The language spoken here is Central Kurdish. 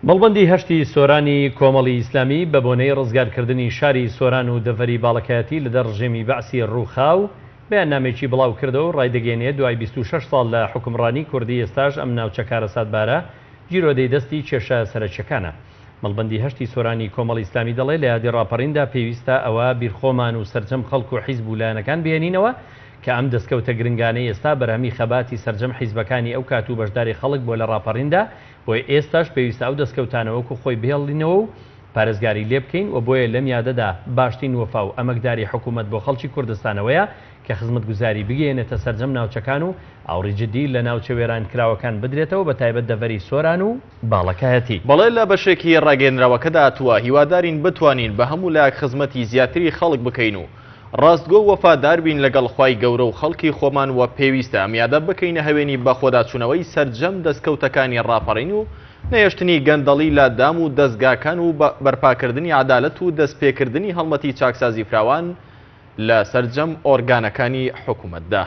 مەڵبەندی هەشتی سۆرانی کۆمەڵی ئیسلامی بە بۆنەی ڕزگارکردنی شاری سۆران و دەڤەری باڵەکایەتی لەدەر ڕژێمی بەعسی ڕووخاو بەیاننامێکی بڵاو کردەوە و ڕایدەگەێنێت دوای 26 ساڵ لە حکومڕانی کوردی ئێستاش ئەم ناوچەکارە سادبارە گیرۆدەی دەستی کێشە سەرچەکانە. مەڵبەندی هەشتی سۆرانی کۆمەڵی ئیسلامی دەڵێ لە یادی ڕاپەڕیندا پێویستە ئەوە بیرخۆمان و سەرجەم خەڵک و حیزب و لایەنەکان بهێنینەوە کە ئەم دەستکەوتە گرنگانەی ئێستا بەرهەمی خەباتی سەرجەم حیزبەکانی ئەو کات و بەشداری خەڵک بۆ لە ڕاپەڕیندا بۆی ئێستاش پێویستە ئەو دەستکەوتانەوەکو خۆی بهێڵینەوە و پارێزگاری لێ بکەین و بۆیە لەم یادەدا باشترین وەفا و ئەمەکداری حکوومەت بۆ خەڵکی کوردستانەوەیە کە خزمەتگوزاری بگەێنێتە سەرجەم ناوچەکان و ئاوڕی جدی لە ناوچە وێرانکراوەکان بدرێتەوە بە تایبەت دەڤەری سۆران و باڵەکایەتی. بەڵێ لە بەشێکی ڕاگەیەنراوەکەدا هاتووە هیوادارین بتوانین بە هەموو لایەک خزمەتی زیاتری خەڵک بکەین و ڕاستگۆ وەفادار بین لەگەڵ خوای گەورە و خەڵکی خۆمان وە پێویستە ئەمیادە بکەینە هەوێنی بەخۆداچوونەوەی سەرجەم دەستکەوتەکانی ڕاپەڕین و نەهێشتنی گەندەڵی لە دام و دەستگاکان و بەرپاکردنی عەدالەت و دەستپێکردنی هەڵمەتی چاکسازی فراوان لە سەرجەم ئۆرگانەکانی حکوومەتدا.